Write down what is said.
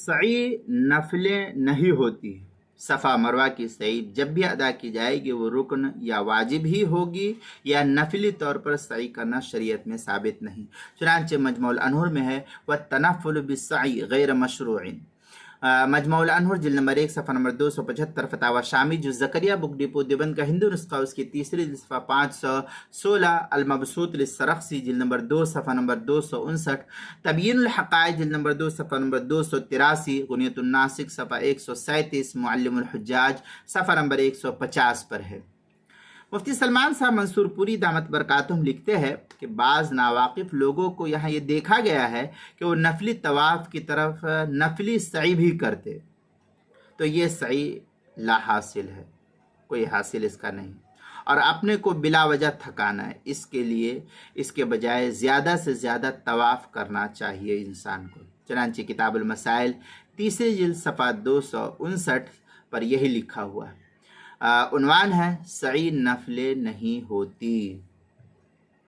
सई नफलें नहीं होती। सफ़ा मरवा की सई जब भी अदा की जाएगी वो रुकन या वाजिब ही होगी या नफली तौर पर सई करना शरीयत में साबित नहीं। चुनांचे मजमूल अनहुर में है व तनफ़ुल बिस्सई गैर मशरूइन। मजमूल अनहुर जिल्द नंबर 1 सफ़ा नंबर 275 फतावा शामी जो ज़करिया बुक डिपो देवबंद का हिंदू नुस्खा उसकी तीसरी सफ़ा 516 अलमबसूत लिस्सरख्सी जिल्द नंबर 2 सफ़ा नंबर 259 तबयीनुल हक़ाइक़ जिल्द नंबर 2 सफ़ा नंबर 283 गुनियतुन नासिक सफ़ा 137 मुअल्लिमुल हुज्जाज सफ़ा नंबर 150 पर है। मुफ्ती सलमान साहब मंसूरपुरी दामत बरकातुहुम लिखते हैं कि बाज़ नावाकिफ़ लोगों को यहाँ ये देखा गया है कि वो नफली तवाफ़ की तरफ नफली सई भी करते, तो ये सई ला हासिल है, कोई हासिल इसका नहीं, और अपने को बिला वजह थकाना है। इसके लिए इसके बजाय ज़्यादा से ज़्यादा तवाफ़ करना चाहिए इंसान को। चनांचे किताबुल मसाइल तीसरी जिल्द सफ़ा 259 पर यही लिखा हुआ है। उन्वान है सई नफले नहीं होती।